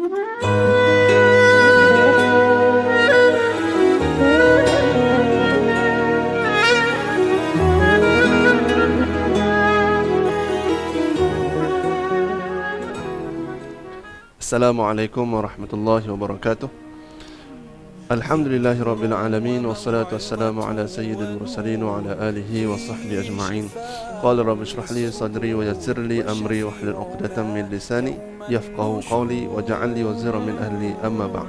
Assalamualaikum warahmatullahi wabarakatuh. Alhamdulillahi rabbil alamin, wassalatu wassalamu ala sayyidil mursalin wa ala alihi wa sahbihi ajma'in. Qala rabbi shrah li sadri wa yassir li amri wahlul 'uqdatam min lisani yafqahu qawli waj'al li waziran min ahli, amma ba'd.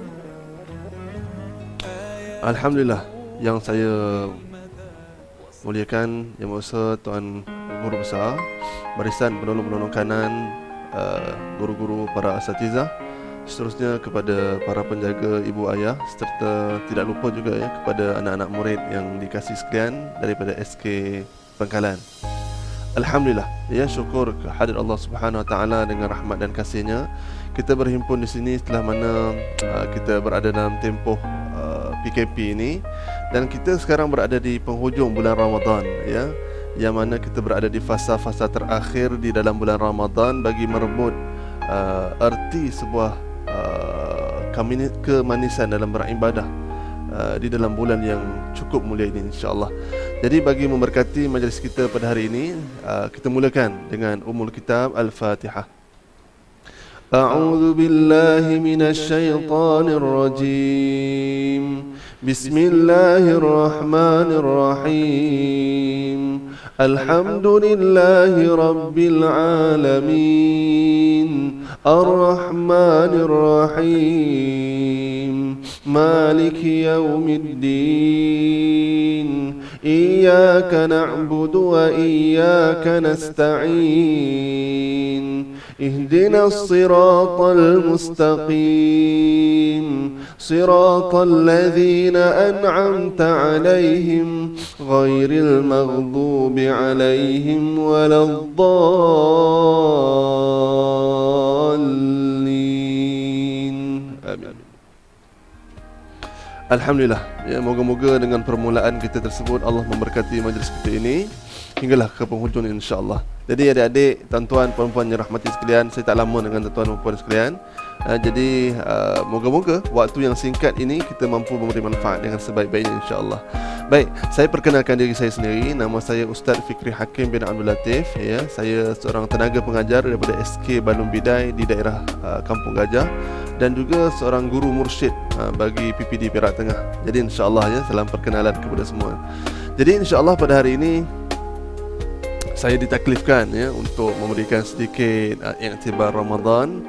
Alhamdulillah, yang saya muliakan Yang Maha Tuan Guru Besar, barisan penolong-penolong kanan, guru-guru, para asatizah, seterusnya kepada para penjaga ibu ayah, serta tidak lupa juga ya kepada anak-anak murid yang dikasihi sekalian daripada SK Bangkalan. Alhamdulillah, ya, syukur kehadirat Allah Subhanahu Wa Taala dengan rahmat dan kasih-Nya kita berhimpun di sini setelah mana kita berada dalam tempoh PKP ini, dan kita sekarang berada di penghujung bulan Ramadan, ya, yang mana kita berada di fasa-fasa terakhir di dalam bulan Ramadan bagi merebut erti sebuah kemanisan dalam beribadah di dalam bulan yang cukup mulia ini, insya-Allah. Jadi bagi memberkati majlis kita pada hari ini, kita mulakan dengan Ummul Kitab Al-Fatihah. A'udzu billahi minasy syaithanir rajim. Bismillahirrahmanirrahim. Alhamdulillahi rabbil alamin. Ar-Rahmanir Rahim. Maliki yaumiddin. Iyyaka na'budu wa iyyaka nasta'in. Ihdinas siratal mustaqim. Siratal ladzina an'amta 'alaihim ghairil maghdubi 'alaihim waladdallin. Amin. Alhamdulillah, ya, moga-moga dengan permulaan kita tersebut Allah memberkati majlis kita ini hinggalah ke penghujung, insya-Allah. Jadi adik-adik, tuan-tuan, puan-puan yang rahmati sekalian, saya tak lama dengan tuan-tuan dan puan sekalian. Jadi moga-moga waktu yang singkat ini kita mampu memberi manfaat dengan sebaik-baiknya, insya-Allah. Baik, saya perkenalkan diri saya sendiri. Nama saya Ustaz Fikri Hakim bin Abdul Latif, ya. Saya seorang tenaga pengajar daripada SK Balun Bidai di daerah Kampung Gajah, dan juga seorang guru mursyid bagi PPD Perak Tengah. Jadi insya-Allah, ya, salam perkenalan kepada semua. Jadi insya-Allah pada hari ini saya ditaklifkan, ya, untuk memberikan sedikit iktibar Ramadan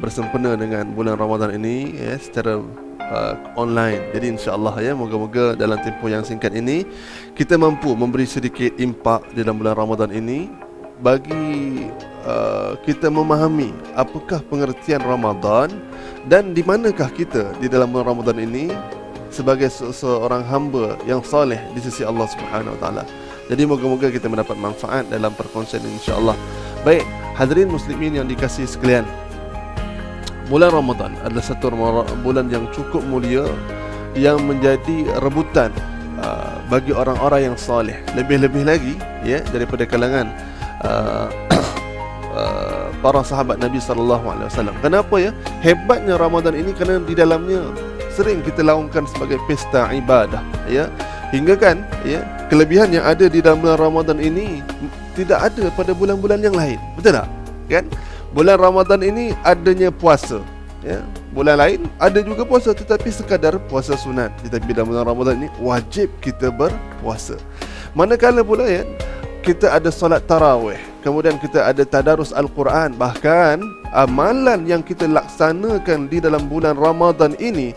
bersempena dengan bulan Ramadan ini, ya, secara online. Jadi insya-Allah, ya, moga-moga dalam tempoh yang singkat ini kita mampu memberi sedikit impak di dalam bulan Ramadan ini bagi kita memahami apakah pengertian Ramadan dan di manakah kita di dalam bulan Ramadan ini sebagai seorang hamba yang soleh di sisi Allah Subhanahu Wa Taala. Jadi moga-moga kita mendapat manfaat dalam perkongsian ini, insya-Allah. Baik, hadirin muslimin yang dikasihi sekalian, bulan Ramadan adalah satu bulan yang cukup mulia yang menjadi rebutan bagi orang-orang yang soleh, lebih-lebih lagi, ya, daripada kalangan para sahabat Nabi SAW. Kenapa, ya? Hebatnya Ramadan ini kerana di dalamnya sering kita laungkan sebagai pesta ibadah, ya. Hingga kan, ya, kelebihan yang ada di dalam bulan Ramadan ini tidak ada pada bulan-bulan yang lain. Betul tak? Kan? Bulan Ramadan ini adanya puasa, ya. Bulan lain ada juga puasa, tetapi sekadar puasa sunat. Tetapi dalam bulan Ramadan ini wajib kita berpuasa. Manakala pula, ya, kita ada solat tarawih, kemudian kita ada tadarus Al-Quran. Bahkan amalan yang kita laksanakan di dalam bulan Ramadan ini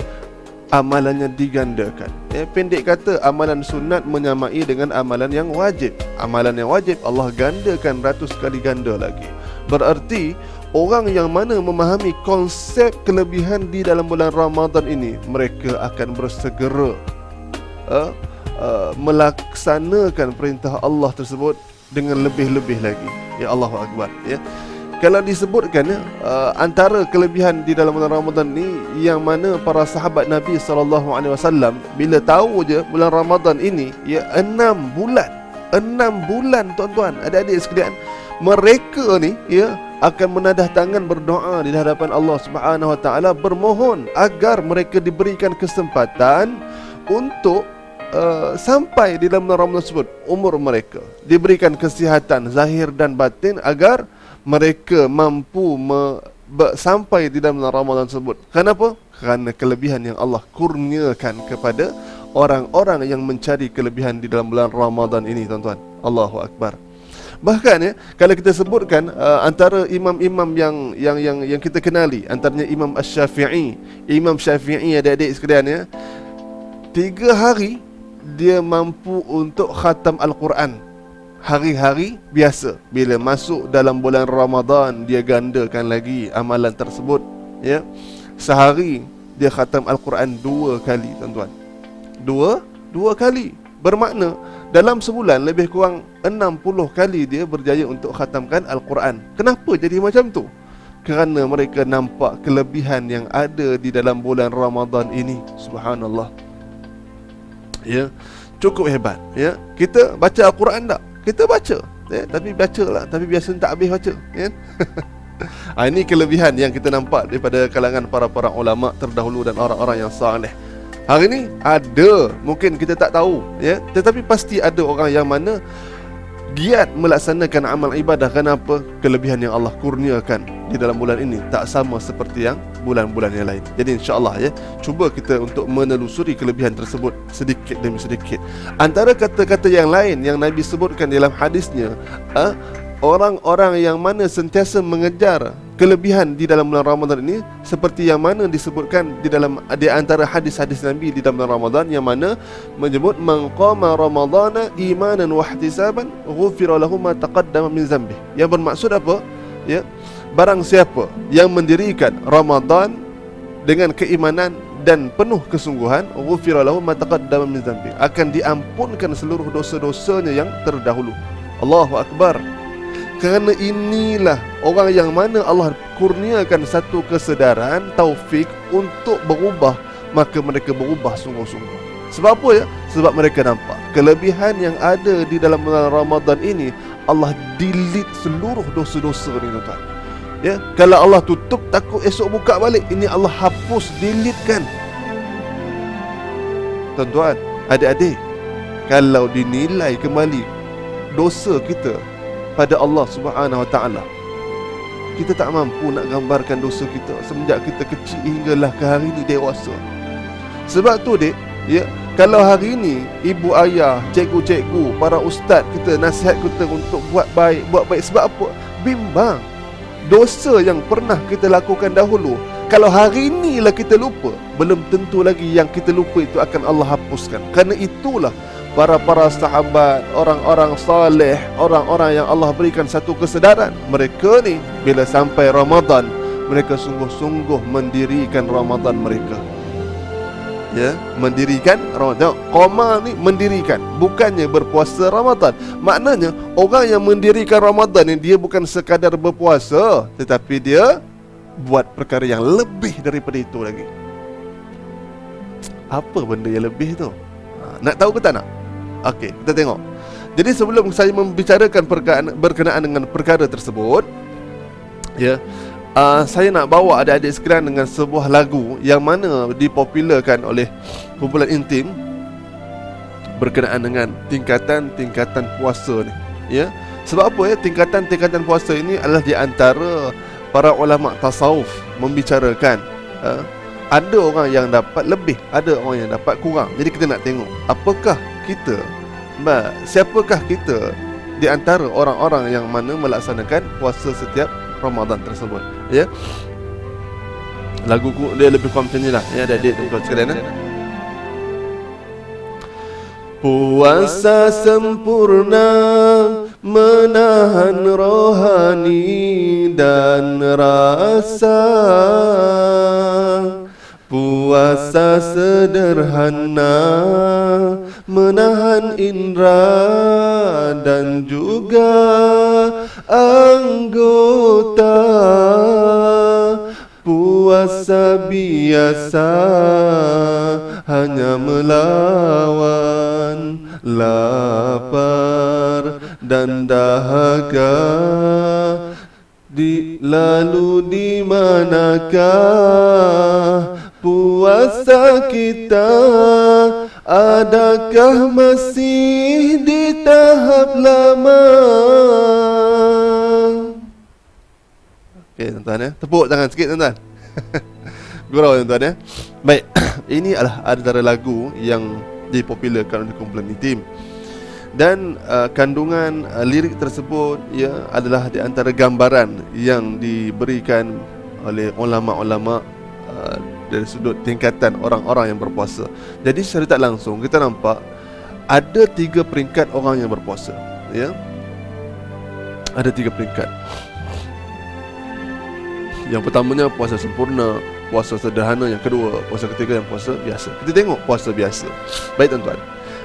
amalannya digandakan, ya. Pendek kata, amalan sunat menyamai dengan amalan yang wajib. Amalan yang wajib Allah gandakan ratus kali ganda lagi. Berarti orang yang mana memahami konsep kelebihan di dalam bulan Ramadan ini, mereka akan bersegera melaksanakan perintah Allah tersebut dengan lebih-lebih lagi. Ya, Allahu Akbar, ya. Kalau disebutkan, antara kelebihan di dalam bulan Ramadan ni, yang mana para sahabat Nabi SAW bila tahu je bulan Ramadan ini, ya, 6 bulan tuan-tuan, adik-adik sekalian, mereka ni, ya, akan menadah tangan berdoa di hadapan Allah Subhanahu wa taala, bermohon agar mereka diberikan kesempatan untuk sampai di dalam bulan Ramadan tersebut, umur mereka diberikan kesihatan zahir dan batin agar mereka mampu sampai di dalam bulan Ramadan tersebut. Kenapa? Kerana kelebihan yang Allah kurniakan kepada orang-orang yang mencari kelebihan di dalam bulan Ramadan ini, tuan-tuan. Allahu Akbar. Bahkan ya, kalau kita sebutkan antara imam-imam yang kita kenali, antaranya Imam Asy-Syafi'i. Imam Syafi'i, adik-adik sekalian ya, 3 hari dia mampu untuk khatam Al-Quran. Hari-hari biasa. Bila masuk dalam bulan Ramadan, dia gandakan lagi amalan tersebut ya. Sehari dia khatam Al-Quran 2 kali, tuan-tuan. Dua kali. Bermakna dalam sebulan lebih kurang 60 kali dia berjaya untuk khatamkan Al-Quran. Kenapa jadi macam tu? Kerana mereka nampak kelebihan yang ada di dalam bulan Ramadan ini. Subhanallah. Ya, cukup hebat ya. Kita baca Al-Quran tak? Kita baca ya, tapi bacalah, tapi biasa tak habis baca ya. Ini kelebihan yang kita nampak daripada kalangan para ulama terdahulu dan orang-orang yang saleh. Hari ni ada, mungkin kita tak tahu ya, tetapi pasti ada orang yang mana giat melaksanakan amal ibadah. Kenapa? Kelebihan yang Allah kurniakan di dalam bulan ini tak sama seperti yang bulan-bulan yang lain. Jadi insya-Allah ya, cuba kita untuk menelusuri kelebihan tersebut sedikit demi sedikit. Antara kata-kata yang lain yang Nabi sebutkan dalam hadisnya, orang-orang yang mana sentiasa mengejar kelebihan di dalam bulan Ramadan ini, seperti yang mana disebutkan di antara hadis-hadis Nabi di dalam bulan Ramadan, yang mana menyebut man qama ramadhana imanan wa ihtisaban ghufira lahu ma taqaddama min dhanbi. Yang bermaksud apa? Ya, barang siapa yang mendirikan Ramadan dengan keimanan dan penuh kesungguhan, ghufira lahu ma taqaddama min dhanbi, akan diampunkan seluruh dosa-dosanya yang terdahulu. Allahu Akbar. Kerana inilah orang yang mana Allah kurniakan satu kesedaran, taufik untuk berubah, maka mereka berubah sungguh-sungguh. Sebab apa ya? Sebab mereka nampak kelebihan yang ada di dalam bulan Ramadan ini. Allah delete seluruh dosa-dosa ni, tuan-tuan. Ya, kalau Allah tutup, takut esok buka balik, ini Allah hapus, delete kan. Tuan-tuan, adik-adik, kalau dinilai kembali dosa kita pada Allah Subhanahu wa taala, kita tak mampu nak gambarkan dosa kita semenjak kita kecil hinggalah ke hari ini dewasa. Sebab tu dek, ya, kalau hari ini ibu ayah, cikgu-cikgu, para ustaz kita nasihat kita untuk buat baik, sebab apa? Bimbang dosa yang pernah kita lakukan dahulu. Kalau hari inilah kita lupa, belum tentu lagi yang kita lupa itu akan Allah hapuskan. Kerana itulah para sahabat, orang-orang saleh, orang-orang yang Allah berikan satu kesedaran, mereka ni bila sampai Ramadan, mereka sungguh-sungguh mendirikan Ramadan mereka. Ya, mendirikan Ramadan. Qoma ni mendirikan, bukannya berpuasa Ramadan. Maknanya orang yang mendirikan Ramadan ni, dia bukan sekadar berpuasa, tetapi dia buat perkara yang lebih daripada itu lagi. Apa benda yang lebih tu? Nak tahu ke tak nak? Okey, kita tengok. Jadi sebelum saya membicarakan berkenaan dengan perkara tersebut, ya, saya nak bawa adik-adik sekalian dengan sebuah lagu yang mana dipopularkan oleh kumpulan intim berkenaan dengan tingkatan-tingkatan puasa ni. Ya, sebab apa ya? Tingkatan-tingkatan puasa ini adalah di antara para ulama tasawuf membicarakan. Ada orang yang dapat lebih, ada orang yang dapat kurang. Jadi kita nak tengok apakah kita, siapakah kita di antara orang-orang yang mana melaksanakan puasa setiap Ramadan tersebut. Ya, lagu dia lebih kurang macam ni lah ya, adik-adik tuan-tuan sekalian. Puasa sempurna menahan rohani dan rasa. Puasa sederhana menahan indera dan juga anggota. Puasa biasa hanya melawan lapar dan dahaga. Lalu di manakah puasa kita? Adakah masih di tahap lama? Okey tuan-tuan ya. Tepuk tangan sikit tuan-tuan. Gurau tuan-tuan ya. Baik, ini adalah antara lagu yang dipopularkan oleh kumpulan Intim. Dan kandungan lirik tersebut ya adalah di antara gambaran yang diberikan oleh ulama-ulama dari sudut tingkatan orang-orang yang berpuasa. Jadi secara tak langsung kita nampak ada 3 peringkat orang yang berpuasa, ya. Ada 3 peringkat. Yang pertamanya puasa sempurna, puasa sederhana, yang kedua puasa ketiga yang puasa biasa. Kita tengok puasa biasa. Baik tuan-tuan,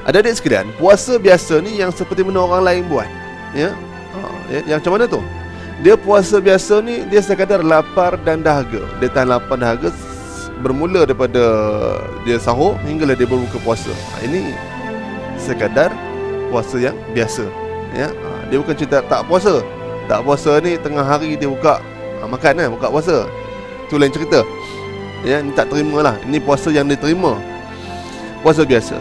adik-adik sekalian, puasa biasa ni yang seperti mana orang lain buat, ya. Yang macam mana tu? Dia puasa biasa ni dia sekadar lapar dan dahaga. Dia tahan lapar dan dahaga bermula daripada dia sahur hinggalah dia berbuka puasa. Ini sekadar puasa yang biasa, ya. Dia bukan cerita tak puasa. Tak puasa ni tengah hari dia buka makan buka puasa. Tu lain cerita. Ya, ni tak terima lah. Ini puasa yang diterima, puasa biasa.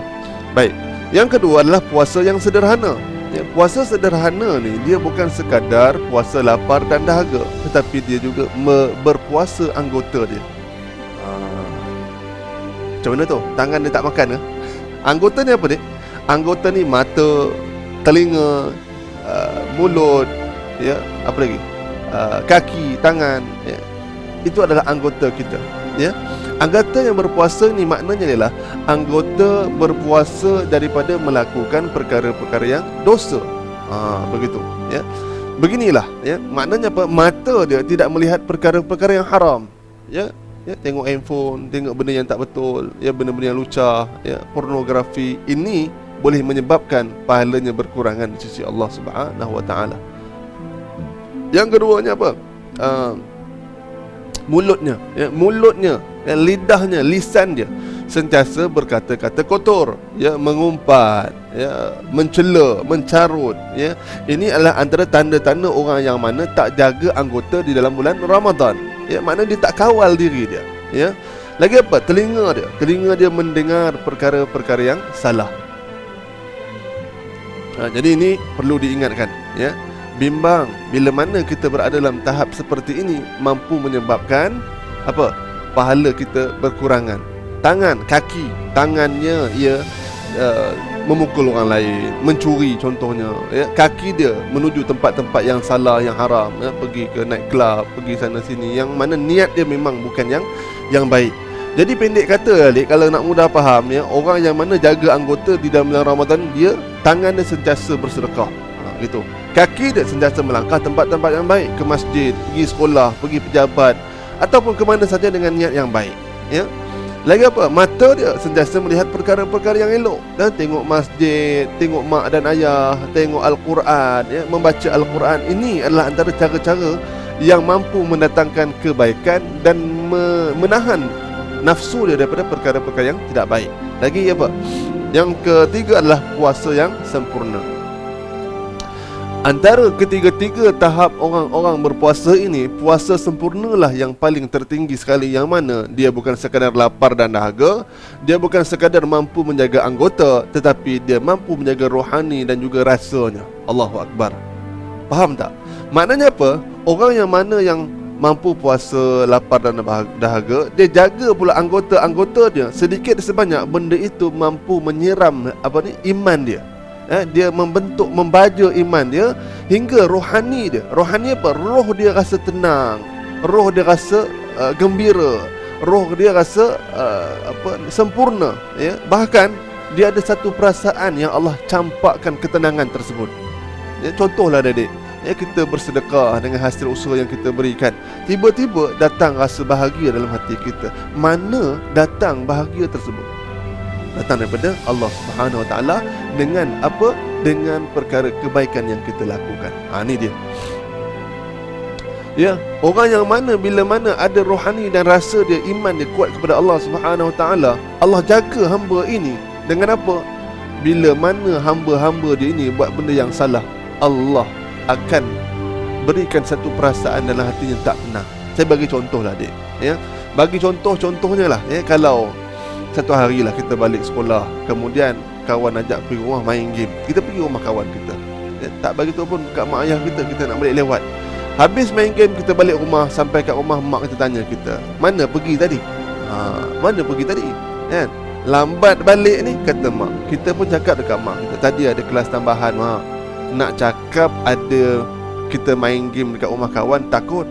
Baik. Yang kedua adalah puasa yang sederhana. Ya, puasa sederhana ni dia bukan sekadar puasa lapar dan dahaga, tetapi dia juga berpuasa anggota dia. Macam mana tu? Tangan dia tak makan ke? Anggota ni apa ni? Anggota ni mata, telinga, mulut, ya, apa lagi? Kaki, tangan, ya. Itu adalah anggota kita, ya. Anggota yang berpuasa ni maknanya adalah anggota berpuasa daripada melakukan perkara-perkara yang dosa. Begitu, ya. Beginilah, ya. Maknanya apa? Mata dia tidak melihat perkara-perkara yang haram, ya. Ya, tengok handphone, tengok benda yang tak betul, ya, benda-benda yang lucah, ya, pornografi. Ini boleh menyebabkan pahalanya berkurangan di sisi Allah Subhanahu wa taala. Yang keduanya apa? Mulutnya, ya, ya, lidahnya, lisan dia sentiasa berkata-kata kotor, ya, mengumpat, ya, mencela, mencarut, ya. Ini adalah antara tanda-tanda orang yang mana tak jaga anggota di dalam bulan Ramadan. Ya, maknanya dia tak kawal diri dia, ya. Lagi apa? Telinga dia mendengar perkara-perkara yang salah. Jadi ini perlu diingatkan, ya. Bimbang bila mana kita berada dalam tahap seperti ini mampu menyebabkan apa? Pahala kita berkurangan. Tangan, kaki, tangannya ia memukul orang lain, mencuri contohnya, ya. Kaki dia menuju tempat-tempat yang salah, yang haram, ya. Pergi ke night club, pergi sana sini, yang mana niat dia memang bukan yang baik. Jadi pendek kata, Alik, kalau nak mudah faham, ya, orang yang mana jaga anggota di dalam bulan Ramadan, dia tangan dia sentiasa bersedekah, gitu. Kaki dia sentiasa melangkah tempat-tempat yang baik, ke masjid, pergi sekolah, pergi pejabat, ataupun ke mana saja dengan niat yang baik, ya. Lagi apa? Mata dia sentiasa melihat perkara-perkara yang elok, dan tengok masjid, tengok mak dan ayah, tengok Al-Quran, ya, membaca Al-Quran. Ini adalah antara cara-cara yang mampu mendatangkan kebaikan dan menahan nafsu dia daripada perkara-perkara yang tidak baik. Lagi apa? Yang ketiga adalah puasa yang sempurna. Antara ketiga-tiga tahap orang-orang berpuasa ini, puasa sempurnalah yang paling tertinggi sekali, yang mana dia bukan sekadar lapar dan dahaga, dia bukan sekadar mampu menjaga anggota, tetapi dia mampu menjaga rohani dan juga rasanya. Allahu Akbar. Faham tak? Maknanya apa? Orang yang mana yang mampu puasa lapar dan dahaga, dia jaga pula anggota-anggota dia. Sedikit sebanyak benda itu mampu menyiram iman dia. Dia membentuk, membaja iman dia hingga rohani dia. Rohani apa? Roh dia rasa tenang, roh dia rasa gembira, roh dia rasa sempurna, ya. Bahkan dia ada satu perasaan yang Allah campakkan ketenangan tersebut, ya. Contohlah adik, ya, kita bersedekah dengan hasil usaha yang kita berikan, tiba-tiba datang rasa bahagia dalam hati kita. Mana datang bahagia tersebut? Datang daripada Allah Subhanahu Wa Taala. Dengan apa? Dengan perkara kebaikan yang kita lakukan. Ini dia, ya. Orang yang mana bila mana ada rohani dan rasa dia, iman dia kuat kepada Allah Subhanahu Wa Taala, Allah jaga hamba ini dengan apa? Bila mana hamba-hamba dia ini buat benda yang salah, Allah akan berikan satu perasaan dalam hatinya tak tenang. Saya bagi contoh lah adik, ya. Bagi contohnya lah, ya. Kalau satu hari lah kita balik sekolah, kemudian kawan ajak pergi rumah main game, kita pergi rumah kawan kita, ya. Tak bagi tu pun kat mak ayah kita nak balik lewat. Habis main game, kita balik rumah, sampai kat rumah mak kita tanya kita, mana pergi tadi? Mana pergi tadi? Kan? Lambat balik ni, kata mak. Kita pun cakap dekat mak kita, tadi ada kelas tambahan mak. Nak cakap ada kita main game dekat rumah kawan, takut.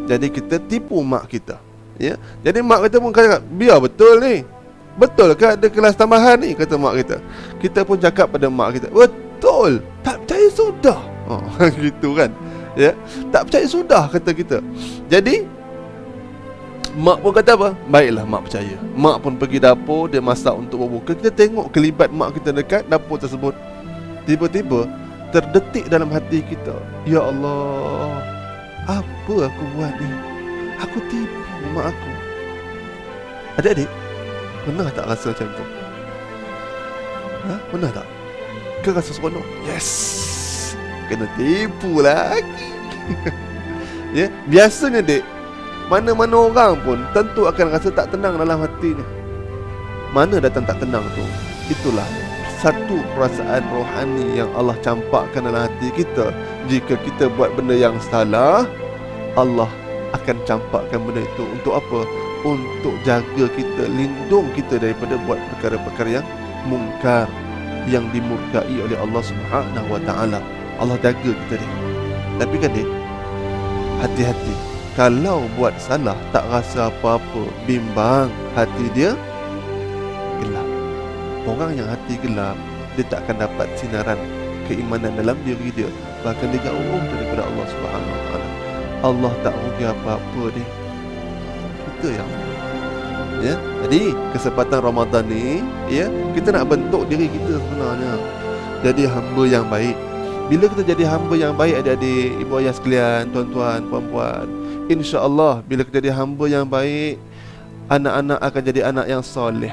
Jadi kita tipu mak kita, ya. Jadi mak kita pun cakap, biar betul ni. Betul ke ada kelas tambahan ni? Kata mak kita. Kita pun cakap pada mak kita, betul. Tak percaya sudah. Gitu kan, ya. Tak percaya sudah, kata kita. Jadi mak pun kata apa? Baiklah, mak percaya. Mak pun pergi dapur, dia masak untuk berbuka. Kita tengok kelibat mak kita dekat dapur tersebut. Tiba-tiba terdetik dalam hati kita, ya Allah, apa aku buat ni? Aku tipu mak aku. Adik-adik, pernah tak rasa macam tu? Pernah tak? Ke rasa seronok? Yes, kena tipu lagi. Ya, biasanya dek, mana-mana orang pun tentu akan rasa tak tenang dalam hatinya. Mana datang tak tenang tu? Itulah satu perasaan rohani yang Allah campakkan dalam hati kita. Jika kita buat benda yang salah, Allah akan campakkan benda itu. Untuk apa? Untuk jaga kita, lindung kita daripada buat perkara-perkara yang mungkar, yang dimurkai oleh Allah Subhanahu wa taala. Allah jaga kita ni. Tapi kan dia, hati-hati. Kalau buat salah tak rasa apa-apa, bimbang, hati dia gelap. Orang yang hati gelap, dia tak akan dapat sinaran keimanan dalam diri dia. Bahkan dia jauh daripada Allah Subhanahu wa taala. Allah tak rugi apa-apa ni, kita yang, ya. Jadi kesempatan Ramadan ni, ya, kita nak bentuk diri kita sebenarnya jadi hamba yang baik. Bila kita jadi hamba yang baik, adik-adik, ibu ayah sekalian, tuan-tuan, puan-puan, insya-Allah bila kita jadi hamba yang baik, anak-anak akan jadi anak yang soleh.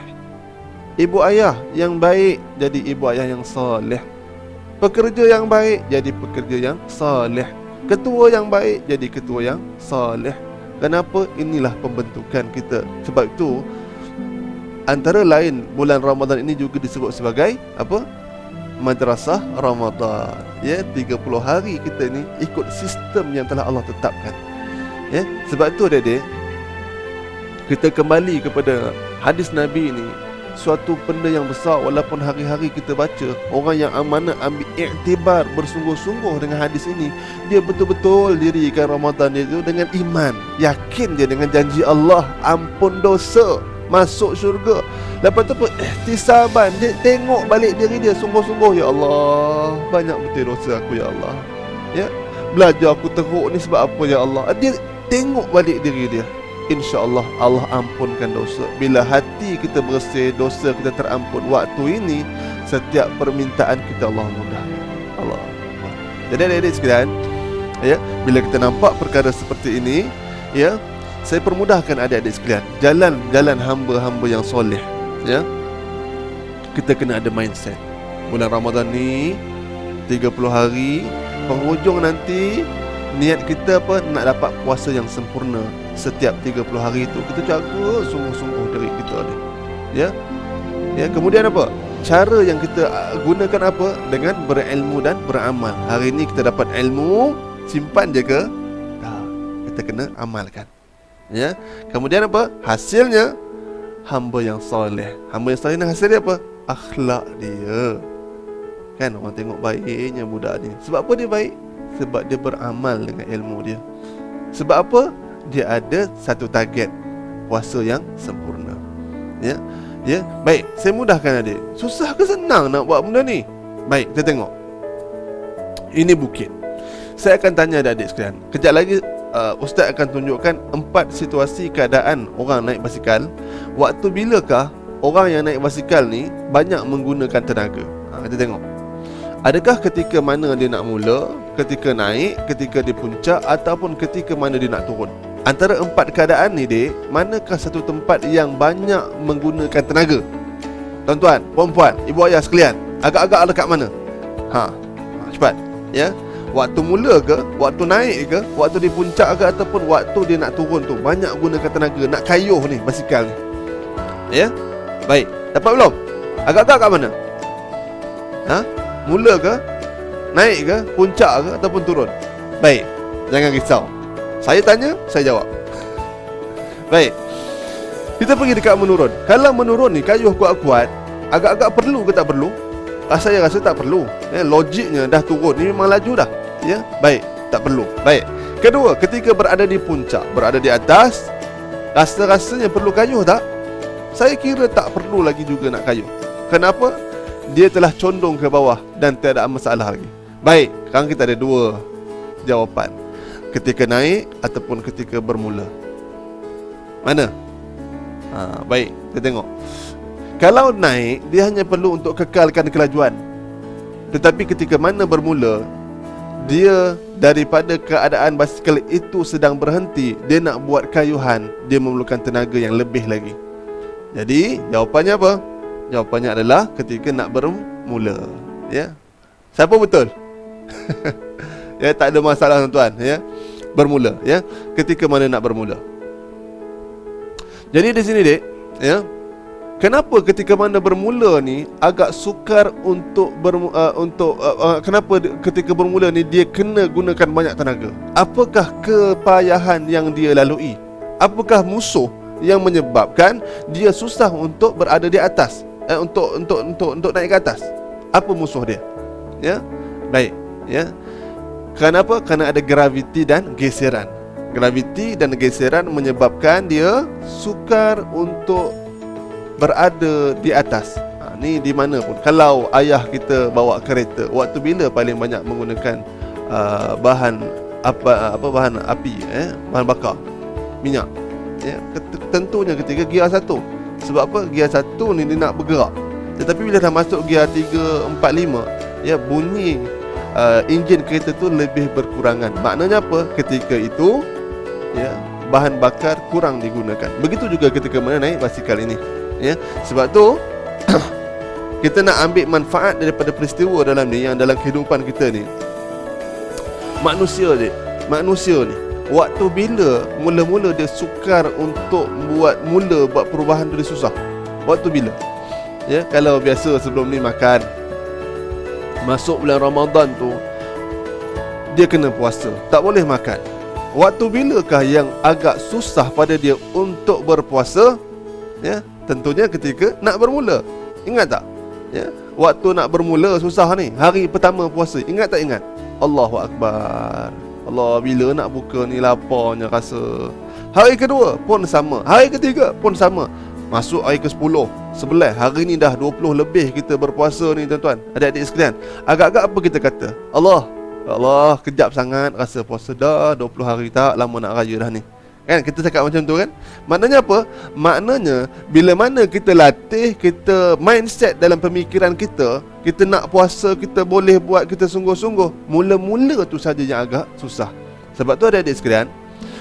Ibu ayah yang baik jadi ibu ayah yang soleh. Pekerja yang baik jadi pekerja yang soleh. Ketua yang baik jadi ketua yang soleh. Kenapa? Inilah pembentukan kita. Sebab itu antara lain bulan Ramadan ini juga disebut sebagai apa? Madrasah Ramadan. Ya, 30 hari kita ni ikut sistem yang telah Allah tetapkan. Ya, sebab tu adik-adik, kita kembali kepada hadis Nabi ni, suatu benda yang besar. Walaupun hari-hari kita baca, orang yang amanah ambil iktibar, bersungguh-sungguh dengan hadis ini, dia betul-betul dirikan Ramadan itu dengan iman, yakin dia dengan janji Allah, ampun dosa, masuk syurga. Lepas tu pun ihtisaban, dia tengok balik diri dia sungguh-sungguh, ya Allah, banyak betul dosa aku ya Allah, ya, belajar aku teruk ni sebab apa ya Allah. Dia tengok balik diri dia, InsyaAllah Allah ampunkan dosa. Bila hati kita bersih, dosa kita terampun, waktu ini setiap permintaan kita Allah mudah. Allah. Jadi adik-adik sekalian, ya, bila kita nampak perkara seperti ini, ya, saya permudahkan adik-adik sekalian, jalan hamba-hamba yang soleh, ya. Kita kena ada mindset. Bulan Ramadan ni 30 hari, penghujung nanti niat kita apa? Nak dapat puasa yang sempurna. Setiap 30 hari itu kita jaga sungguh-sungguh diri kita ni, ya. Ya, kemudian apa? Cara yang kita gunakan apa? Dengan berilmu dan beramal. Hari ini kita dapat ilmu, simpan je ke? Tak. Kita kena amalkan. Ya. Kemudian apa? Hasilnya hamba yang soleh. Hamba yang soleh ni hasilnya apa? Akhlak dia. Kan orang tengok baiknya budak ni. Sebab apa dia baik? Sebab dia beramal dengan ilmu dia. Sebab apa? Dia ada satu target, puasa yang sempurna. Ya. Ya, baik, saya mudahkan adik. Susah ke senang nak buat benda ni? Baik, kita tengok. Ini bukit. Saya akan tanya adik-adik sekalian. Kejap lagi Ustaz akan tunjukkan 4 situasi keadaan orang naik basikal. Waktu bilakah orang yang naik basikal ni banyak menggunakan tenaga? Kita tengok. Adakah ketika mana dia nak mula, ketika naik, ketika di puncak, ataupun ketika mana dia nak turun? Antara 4 keadaan ni, dek, manakah satu tempat yang banyak menggunakan tenaga? Tuan-tuan, puan-puan, ibu ayah sekalian, agak-agak dekat mana? Cepat, ya. Waktu mula ke, waktu naik ke, waktu di puncak ke, ataupun waktu dia nak turun tu, banyak gunakan tenaga nak kayuh ni basikal ni. Ya. Baik, dapat belum? Agak-agak kat mana? Mula ke, naik ke, puncak ke, ataupun turun? Baik, jangan risau. Saya tanya, saya jawab. Baik, kita pergi dekat menurun. Kalau menurun ni kayuh kuat-kuat, agak-agak perlu ke tak perlu? Saya rasa tak perlu. Logiknya dah turun ni memang laju dah. Ya, baik, tak perlu. Baik. Kedua, ketika berada di puncak, berada di atas, rasa-rasanya perlu kayuh tak? Saya kira tak perlu lagi juga nak kayuh. Kenapa? Dia telah condong ke bawah dan tiada masalah lagi. Baik, sekarang kita ada dua jawapan. Ketika naik ataupun ketika bermula. Mana? Baik, kita tengok. Kalau naik, dia hanya perlu untuk kekalkan kelajuan. Tetapi ketika mana bermula, dia daripada keadaan basikal itu sedang berhenti, dia nak buat kayuhan, dia memerlukan tenaga yang lebih lagi. Jadi, jawapannya apa? Jawapannya adalah ketika nak bermula. Ya. Siapa betul? Ya, tak ada masalah tuan-tuan, ya. Bermula, ya. Ketika mana nak bermula. Jadi di sini, Dek, ya. Kenapa ketika mana bermula ni agak sukar untuk kenapa ketika bermula ni dia kena gunakan banyak tenaga? Apakah kepayahan yang dia lalui? Apakah musuh yang menyebabkan dia susah untuk berada di atas? Untuk naik ke atas? Apa musuh dia? Ya. Baik, ya. Kenapa? Kerana ada graviti dan geseran. Graviti dan geseran menyebabkan dia sukar untuk berada di atas. Ni di mana pun. Kalau ayah kita bawa kereta, waktu bila paling banyak menggunakan bahan bahan api, bahan bakar minyak, ya, tentunya ketika gear 1. Sebab apa? Gear 1 ni dia nak bergerak. Tetapi bila dah masuk gear 3, 4, 5, ya, bunyi enjin kereta tu lebih berkurangan. Maknanya apa? Ketika itu, ya, bahan bakar kurang digunakan. Begitu juga ketika mana naik basikal ini. Ya, sebab tu kita nak ambil manfaat daripada peristiwa dalam ni, yang dalam kehidupan kita ni. Manusia ni waktu bila mula-mula dia sukar untuk buat perubahan tu dia susah. Waktu bila? Ya, kalau biasa sebelum ni makan, masuk bulan Ramadan tu dia kena puasa, tak boleh makan. Waktu bilakah yang agak susah pada dia untuk berpuasa? Ya, tentunya ketika nak bermula. Ingat tak? Ya, waktu nak bermula susah ni, hari pertama puasa. Ingat tak ingat? Allahu Akbar. Allah, bila nak buka ni laparnya rasa. Hari kedua pun sama, hari ketiga pun sama. Masuk hari ke-10, 11, hari ni dah 20 lebih kita berpuasa ni tuan-tuan, adik-adik sekalian. Agak-agak apa kita kata? Allah, kejap sangat rasa puasa dah 20 hari, tak lama nak raya dah ni. Kan kita cakap macam tu kan? Maknanya apa? Maknanya bila mana kita latih, kita mindset dalam pemikiran kita, kita nak puasa, kita boleh buat, kita sungguh-sungguh. Mula-mula tu saja yang agak susah. Sebab tu adik-adik sekalian,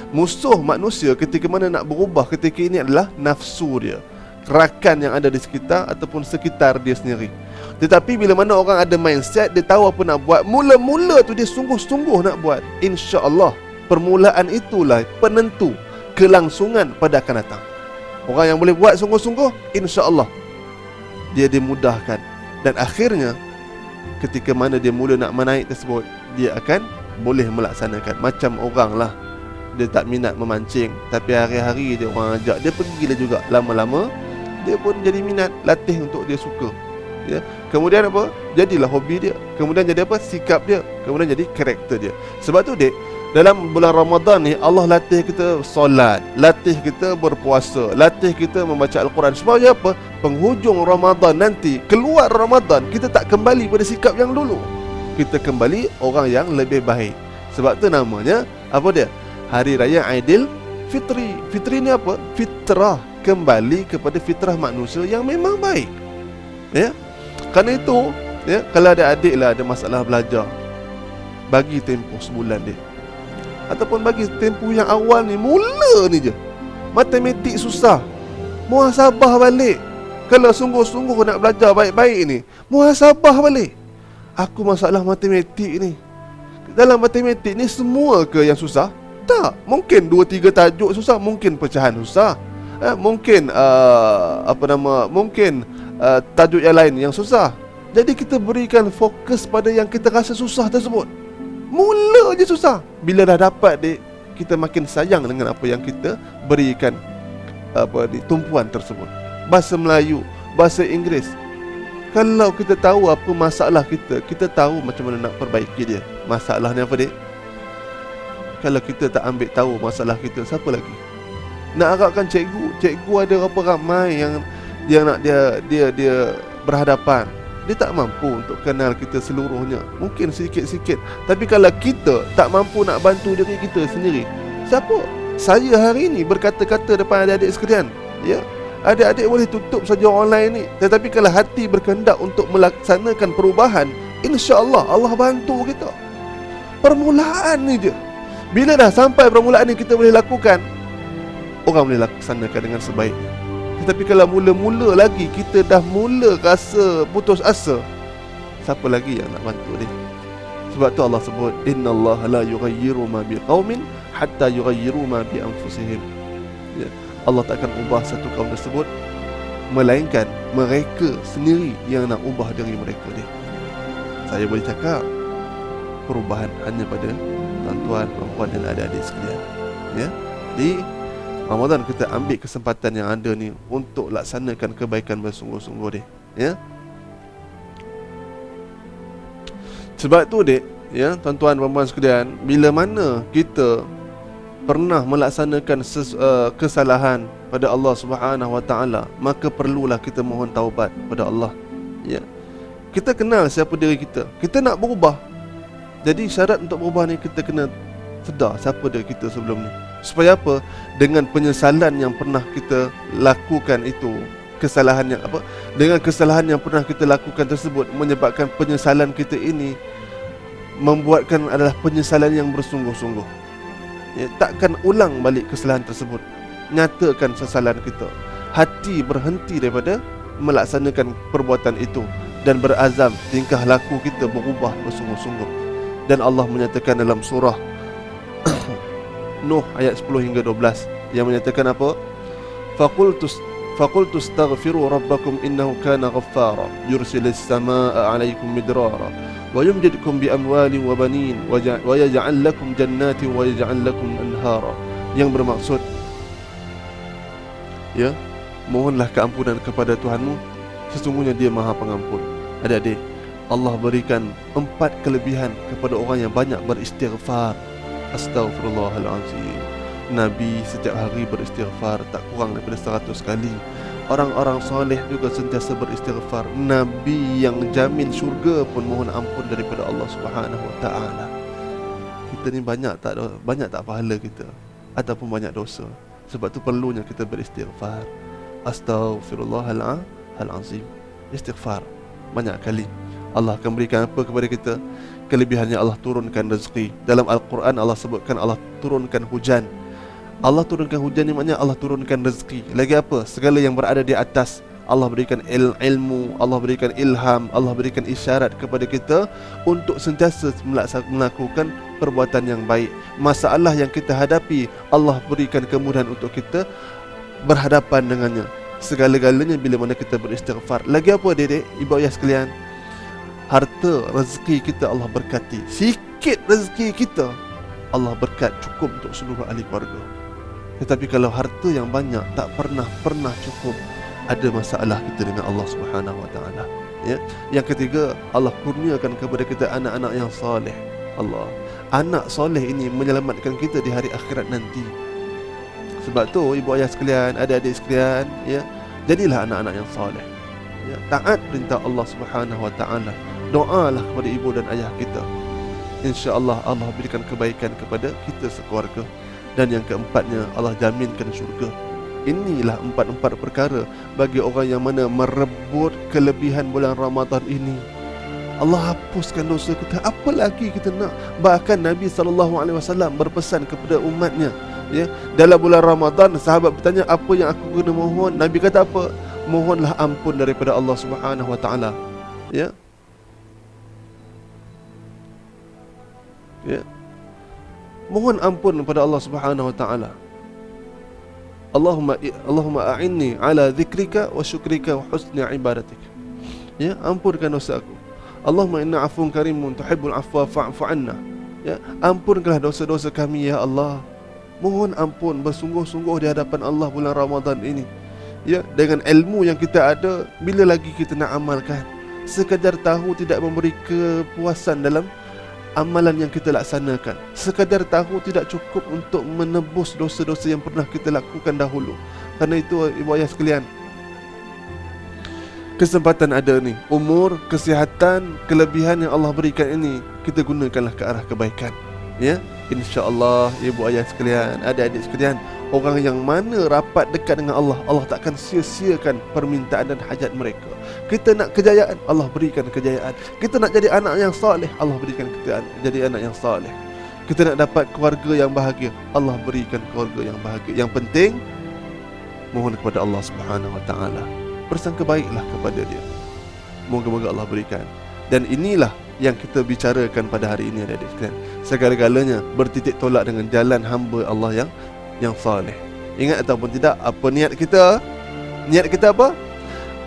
musuh manusia ketika mana nak berubah ketika ini adalah nafsu dia, rakan yang ada di sekitar ataupun sekitar dia sendiri. Tetapi bila mana orang ada mindset, dia tahu apa nak buat, mula-mula tu dia sungguh-sungguh nak buat, insya-Allah permulaan itulah penentu kelangsungan pada akan datang. Orang yang boleh buat sungguh-sungguh, insya-Allah dia dimudahkan. Dan akhirnya ketika mana dia mula nak menaik tersebut, dia akan boleh melaksanakan. Macam orang lah, dia tak minat memancing, tapi hari-hari dia orang ajak, dia pergilah juga. Lama-lama dia pun jadi minat, latih untuk dia suka. Ya. Kemudian apa? Jadilah hobi dia. Kemudian jadi apa? Sikap dia. Kemudian jadi karakter dia. Sebab tu dek, dalam bulan Ramadan ni Allah latih kita solat, latih kita berpuasa, latih kita membaca Al-Quran. Sebabnya apa? Penghujung Ramadan nanti, keluar Ramadan, kita tak kembali pada sikap yang dulu. Kita kembali orang yang lebih baik. Sebab tu namanya apa dia? Hari Raya Aidil Fitri. Fitri ni apa? Fitrah, kembali kepada fitrah manusia yang memang baik. Ya. Kerana itu, ya, kalau ada adik lah ada masalah belajar, bagi tempoh sebulan dia, ataupun bagi tempoh yang awal ni, mula ni je. Matematik susah, muhasabah balik. Kalau sungguh-sungguh nak belajar baik-baik ni, muhasabah balik. Aku masalah matematik ni, Dalam matematik ni semua ke yang susah? Tak. Mungkin 2-3 tajuk susah, mungkin pecahan susah, mungkin mungkin tajuk yang lain yang susah. Jadi kita berikan fokus pada yang kita rasa susah tersebut. Mula je susah. Bila dah dapat kita makin sayang dengan apa yang kita berikan tumpuan tersebut. Bahasa Melayu, bahasa Inggeris. Kalau kita tahu apa masalah kita tahu macam mana nak perbaiki dia. Masalahnya apa, Dik? Kalau kita tak ambil tahu masalah kita, siapa lagi nak harapkan cikgu? Cikgu ada berapa ramai yang nak dia berhadapan. Dia tak mampu untuk kenal kita seluruhnya. Mungkin sikit-sikit. Tapi kalau kita tak mampu nak bantu diri kita sendiri, siapa? Saya hari ini berkata-kata depan adik-adik sekalian, ya, adik-adik boleh tutup saja online ni, tetapi kalau hati berkehendak untuk melaksanakan perubahan, insya-Allah Allah bantu kita. Permulaan ni je. Bila dah sampai permulaan ni kita boleh lakukan, orang boleh laksanakan dengan sebaiknya. Tetapi kalau mula-mula lagi kita dah mula rasa putus asa, siapa lagi yang nak bantu dia? Sebab tu Allah sebut, innallaha la yughayyiru ma biqaumin hatta yughayyiru ma bi anfusihim. Ya, Allah tak akan ubah satu kaum tersebut melainkan mereka sendiri yang nak ubah diri mereka dia. Saya boleh cakap perubahan hanya pada tuan-tuan, perempuan dan adik-adik sekalian. Ya. Jadi Ramadan kita ambil kesempatan yang ada ni untuk laksanakan kebaikan bersungguh-sungguh dia. Ya. Sebab tu Dek, ya, tuan-tuan perempuan sekalian, bila mana kita pernah melaksanakan kesalahan pada Allah Subhanahu Wa Taala, maka perlulah kita mohon taubat pada Allah. Ya. Kita kenal siapa diri kita. Kita nak berubah. Jadi syarat untuk berubah ni kita kena sedar siapa diri kita sebelum ni. Supaya apa? Dengan penyesalan yang pernah kita lakukan itu, kesalahan yang dengan kesalahan yang pernah kita lakukan tersebut menyebabkan penyesalan kita ini membuatkan adalah penyesalan yang bersungguh-sungguh. Ya, takkan ulang balik kesalahan tersebut. Nyatakan sesalan kita. Hati berhenti daripada melaksanakan perbuatan itu dan berazam tingkah laku kita berubah bersungguh-sungguh. Dan Allah menyatakan dalam surah Nuh ayat 10 hingga 12 yang menyatakan apa? Faqultu astaghfiru rabbakum innahu kana ghaffara yursilis samaa'a 'alaykum midrara wa yumdidkum bi amwalin wa banin wa yaj'al lakum jannatin wa yaj'al lakum anhara. Yang bermaksud, ya, mohonlah keampunan kepada Tuhanmu, sesungguhnya Dia Maha Pengampun. Adik-adik, Allah berikan 4 kelebihan kepada orang yang banyak beristighfar. Astaghfirullahalazim. Nabi setiap hari beristighfar tak kurang daripada 100 kali. Orang-orang soleh juga sentiasa beristighfar. Nabi yang jamin syurga pun mohon ampun daripada Allah Subhanahu Wa Taala. Kita ni banyak tak pahala kita ataupun banyak dosa. Sebab tu perlunya kita beristighfar. Astaghfirullahalazim. Istighfar banyak kali. Allah akan berikan apa kepada kita? Kelebihannya Allah turunkan rezeki. Dalam Al-Quran Allah sebutkan Allah turunkan hujan. Allah turunkan hujan ni maknanya Allah turunkan rezeki. Lagi apa? Segala yang berada di atas, Allah berikan ilmu, Allah berikan ilham, Allah berikan isyarat kepada kita untuk sentiasa melakukan perbuatan yang baik. Masalah yang kita hadapi, Allah berikan kemudahan untuk kita berhadapan dengannya. Segala-galanya bila mana kita beristighfar. Lagi apa dedek, ibu ayah sekalian? Harta, rezeki kita Allah berkati. Sikit rezeki kita Allah berkat cukup untuk seluruh ahli keluarga. Tetapi kalau harta yang banyak tak pernah cukup, ada masalah kita dengan Allah Subhanahu Wa Taala. Ya. Yang ketiga, Allah kurniakan kepada kita anak-anak yang soleh. Allah, anak soleh ini menyelamatkan kita di hari akhirat nanti. Sebab tu ibu ayah sekalian, adik-adik sekalian, ya, jadilah anak-anak yang soleh. Ya, taat perintah Allah Subhanahu Wa Taala. Doalah kepada ibu dan ayah kita. InsyaAllah Allah berikan kebaikan kepada kita sekeluarga. Dan yang keempatnya, Allah jaminkan syurga. Inilah 4 perkara bagi orang yang mana merebut kelebihan bulan Ramadan ini. Allah hapuskan dosa kita. Apa lagi kita nak? Bahkan Nabi SAW berpesan kepada umatnya, ya, dalam bulan Ramadan sahabat bertanya, apa yang aku kena mohon? Nabi kata apa? Mohonlah ampun daripada Allah Subhanahu Wa Taala. Ya. Ya. Mohon ampun kepada Allah Subhanahu wa taala. Allahumma a'inni ala dzikrika wa syukrika wa husni ibadatik. Ya, ampunkan dosa aku. Allahumma inna 'afuwun karimun tuhibbul 'afwa fa'fu 'anna. Ya, ampunkanlah dosa-dosa kami ya Allah. Mohon ampun bersungguh-sungguh di hadapan Allah bulan Ramadan ini. Ya, dengan ilmu yang kita ada, bila lagi kita nak amalkan? Sekadar tahu tidak memberi kepuasan dalam amalan yang kita laksanakan. Sekadar tahu tidak cukup untuk menebus dosa-dosa yang pernah kita lakukan dahulu. Karena itu ibu ayah sekalian, kesempatan ada ni, umur, kesihatan, kelebihan yang Allah berikan ini, kita gunakanlah ke arah kebaikan. Ya, insya-Allah ibu ayah sekalian, adik-adik sekalian, orang yang mana rapat dekat dengan Allah, Allah takkan sia-siakan permintaan dan hajat mereka. Kita nak kejayaan, Allah berikan kejayaan. Kita nak jadi anak yang soleh, Allah berikan kita jadi anak yang soleh. Kita nak dapat keluarga yang bahagia, Allah berikan keluarga yang bahagia. Yang penting mohon kepada Allah Subhanahu wa taala. Bersangka baiklah kepada dia. Moga-moga Allah berikan. Dan inilah yang kita bicarakan pada hari ini, adik-adik sekalian. Segala-galanya bertitik tolak dengan jalan hamba Allah yang saleh. Ingat ataupun tidak, apa niat kita? Niat kita apa?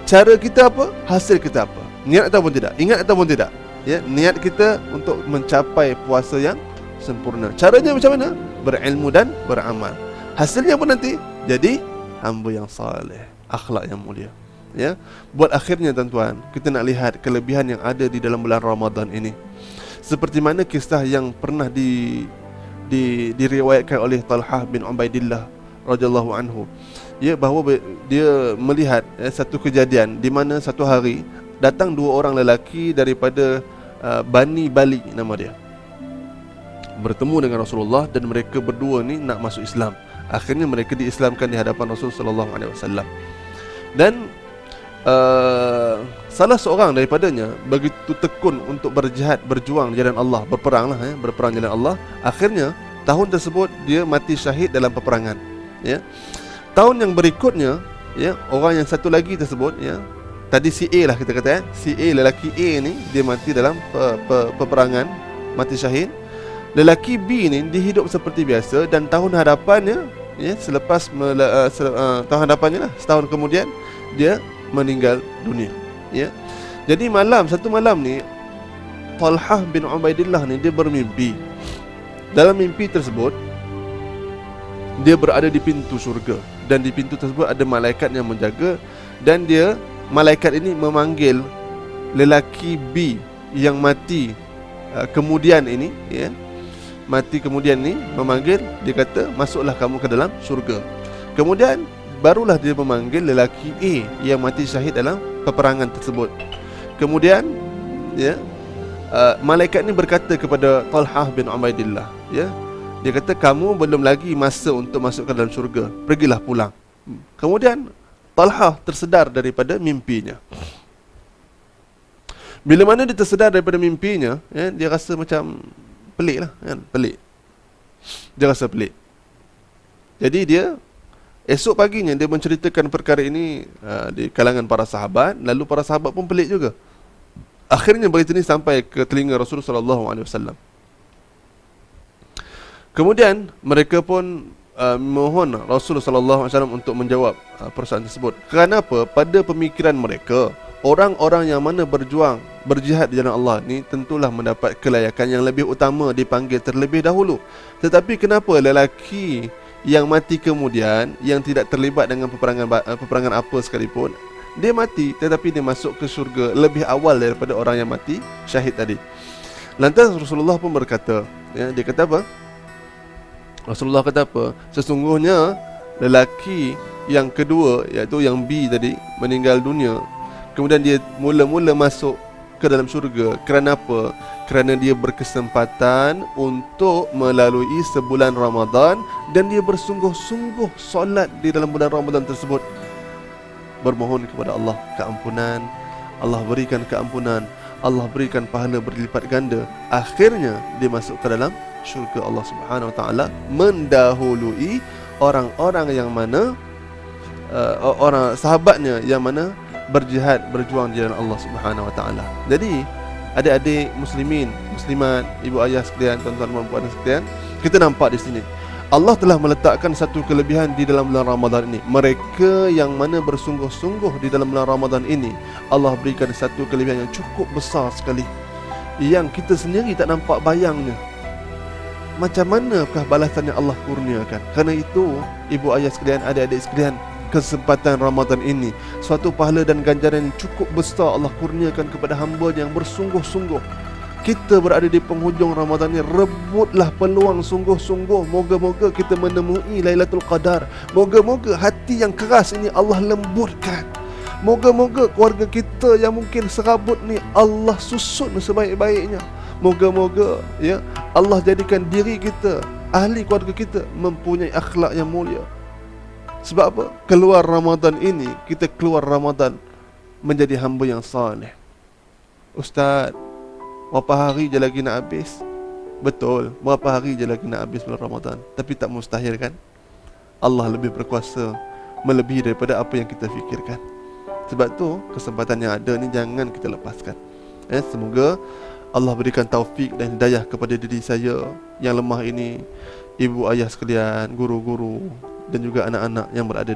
Cara kita apa? Hasil kita apa? Niat ataupun tidak? Ingat ataupun tidak? Ya, niat kita untuk mencapai puasa yang sempurna. Caranya macam mana? Berilmu dan beramal. Hasilnya pun nanti jadi hamba yang saleh, akhlak yang mulia. Ya, buat akhirnya tuan-tuan, kita nak lihat kelebihan yang ada di dalam bulan Ramadan ini. Seperti mana kisah yang pernah diriwayatkan oleh Talhah bin Ubaidillah radhiyallahu anhu. Ya, bahawa dia melihat satu kejadian di mana satu hari datang dua orang lelaki daripada Bani Bali nama dia, bertemu dengan Rasulullah, dan mereka berdua ni nak masuk Islam. Akhirnya mereka diislamkan di hadapan Rasul sallallahu alaihi wasallam. Dan salah seorang daripadanya begitu tekun untuk berjihad, berjuang di jalan Allah, berperang di jalan Allah. Akhirnya tahun tersebut dia mati syahid dalam peperangan. Ya. Tahun yang berikutnya, ya, orang yang satu lagi tersebut, ya, tadi si A lah kita kata, si A, lelaki A ni dia mati dalam peperangan, mati syahid. Lelaki B ni dia hidup seperti biasa, dan tahun hadapannya, ya, tahun hadapannya lah, setahun kemudian dia meninggal dunia. Ya. Jadi satu malam ni Talhah bin Ubaidillah ni dia bermimpi. Dalam mimpi tersebut dia berada di pintu syurga, dan di pintu tersebut ada malaikat yang menjaga, dan malaikat ini memanggil lelaki B yang mati kemudian ini, ya, mati kemudian ni, memanggil, dia kata, masuklah kamu ke dalam syurga. Kemudian barulah dia memanggil lelaki A yang mati syahid dalam peperangan tersebut. Kemudian, ya, malaikat ni berkata kepada Talhah bin Ubaidillah, ya, dia kata, kamu belum lagi masa untuk masuk ke dalam syurga, pergilah pulang. Kemudian Talhah tersedar daripada mimpinya. Bila mana dia tersedar daripada mimpinya, ya, dia rasa macam pelik lah, kan? Pelik. Dia rasa pelik. Jadi dia esok paginya dia menceritakan perkara ini di kalangan para sahabat. Lalu para sahabat pun pelik juga. Akhirnya berita ini sampai ke telinga Rasulullah SAW. Kemudian mereka pun mohon Rasulullah SAW untuk menjawab persoalan tersebut. Kenapa? Pada pemikiran mereka, orang-orang yang mana berjuang, berjihad di jalan Allah ni tentulah mendapat kelayakan yang lebih utama, dipanggil terlebih dahulu. Tetapi kenapa lelaki yang mati kemudian, yang tidak terlibat dengan peperangan apa sekalipun, dia mati tetapi dia masuk ke syurga lebih awal daripada orang yang mati syahid tadi? Lantas Rasulullah pun berkata, ya, dia kata apa? Rasulullah kata apa? Sesungguhnya lelaki yang kedua, iaitu yang B tadi, meninggal dunia, kemudian dia mula-mula masuk ke dalam syurga. Kerana apa? Kerana dia berkesempatan untuk melalui sebulan Ramadan, dan dia bersungguh-sungguh solat di dalam bulan Ramadan tersebut, bermohon kepada Allah keampunan. Allah berikan keampunan, Allah berikan pahala berlipat ganda. Akhirnya dia masuk ke dalam syurga Allah Subhanahu Wa Taala, mendahului orang-orang yang mana orang sahabatnya yang mana berjihad, berjuang di jalan Allah Subhanahu Wa Taala. Jadi adik-adik muslimin, muslimat, ibu ayah sekalian, tuan-tuan dan puan sekalian, kita nampak di sini Allah telah meletakkan satu kelebihan di dalam bulan Ramadan ini. Mereka yang mana bersungguh-sungguh di dalam bulan Ramadan ini, Allah berikan satu kelebihan yang cukup besar sekali, yang kita sendiri tak nampak bayangnya. Macam manakah balasan yang Allah kurniakan? Kerana itu, ibu ayah sekalian, adik-adik sekalian, kesempatan Ramadan ini, suatu pahala dan ganjaran yang cukup besar Allah kurniakan kepada hamba yang bersungguh-sungguh. Kita berada di penghujung Ramadan ini, rebutlah peluang sungguh-sungguh. Moga-moga kita menemui Lailatul Qadar. Moga-moga hati yang keras ini Allah lembutkan. Moga-moga keluarga kita yang mungkin serabut ni Allah susun sebaik-baiknya. Moga-moga ya Allah jadikan diri kita, ahli keluarga kita mempunyai akhlak yang mulia. Sebab apa? Keluar Ramadan ini, kita keluar Ramadan menjadi hamba yang saleh. Ustaz, berapa hari je lagi nak habis? Betul, berapa hari je lagi nak habis bulan Ramadan. Tapi tak mustahil kan? Allah lebih berkuasa, melebihi daripada apa yang kita fikirkan. Sebab tu, kesempatan yang ada ni jangan kita lepaskan. Semoga Allah berikan taufik dan hidayah kepada diri saya yang lemah ini, ibu ayah sekalian, guru-guru dan juga anak-anak yang berada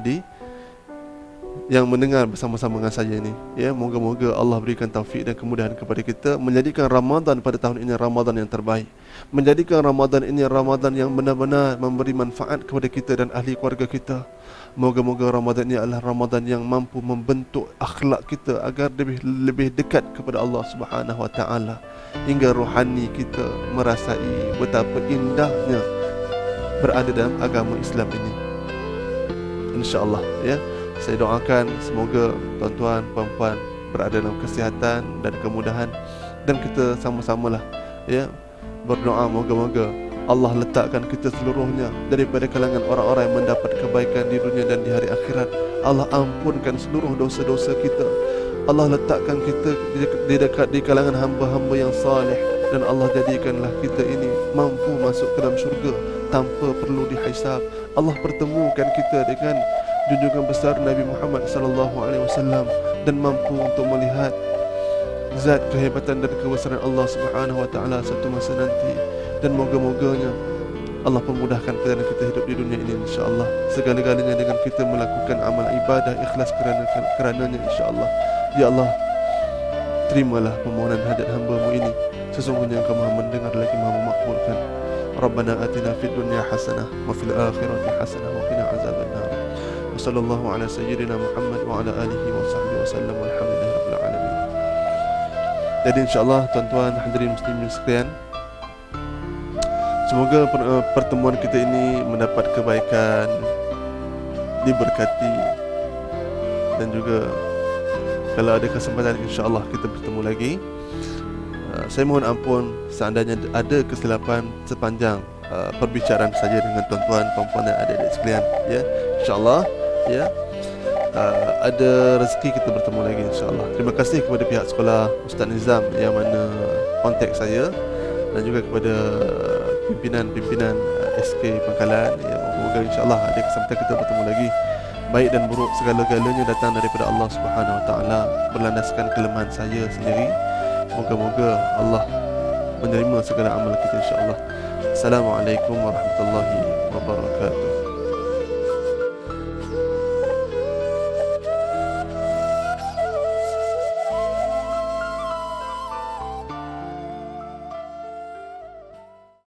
yang mendengar bersama-sama dengan saya ini. Ya, moga-moga Allah berikan taufik dan kemudahan kepada kita, menjadikan Ramadan pada tahun ini Ramadan yang terbaik, menjadikan Ramadan ini Ramadan yang benar-benar memberi manfaat kepada kita dan ahli keluarga kita. Moga-moga Ramadan ini adalah Ramadan yang mampu membentuk akhlak kita agar lebih dekat kepada Allah Subhanahu Wa Taala, hingga rohani kita merasai betapa indahnya berada dalam agama Islam ini. InsyaAllah ya. Saya doakan semoga tuan-tuan, puan-puan berada dalam kesihatan dan kemudahan, dan kita sama-samalah ya berdoa moga-moga Allah letakkan kita seluruhnya daripada kalangan orang-orang yang mendapat kebaikan di dunia dan di hari akhirat. Allah ampunkan seluruh dosa-dosa kita. Allah letakkan kita di kalangan hamba-hamba yang saleh, dan Allah jadikanlah kita ini mampu masuk ke dalam syurga tanpa perlu dihisab. Allah pertemukan kita dengan junjungan besar Nabi Muhammad sallallahu alaihi wasallam, dan mampu untuk melihat zat kehebatan dan kebesaran Allah Subhanahu wa taala satu masa nanti. Dan moga-moganya Allah pemudahkan perjalanan kita hidup di dunia ini insya-Allah, segala-galanya dengan kita melakukan amal ibadah ikhlas kerananya insya-Allah. Ya Allah, terimalah permohonan hajat hamba-Mu ini. Sesungguhnya Engkau Maha mendengar lagi Maha memakbulkan. Rabbana atina fid dunya hasanah wa fil akhirati hasanah wa qina azabannar. Wa sallallahu ala sayyidina Muhammad wa ala alihi wa sahbihi wa sallam walhamdulillahi rabbil alamin. Jadi insya-Allah tuan-tuan hadirin muslimin sekalian, semoga pertemuan kita ini mendapat kebaikan, diberkati, dan juga kalau ada kesempatan insya-Allah kita bertemu lagi. Saya mohon ampun seandainya ada kesilapan sepanjang perbicaraan saya dengan tuan-tuan, puan-puan dan adik-adik sekalian ya. Insya-Allah ya ada rezeki kita bertemu lagi insya-Allah. Terima kasih kepada pihak sekolah Ustaz Nizam yang mana kontak saya, dan juga kepada pimpinan SK Pangkalan ya. Semoga insya-Allah ada kesempatan kita bertemu lagi. Baik dan buruk segala-galanya datang daripada Allah Subhanahu Wa Taala, berlandaskan kelemahan saya sendiri. Moga-moga Allah menerima segala amal kita insya-Allah. Assalamualaikum warahmatullahi wabarakatuh.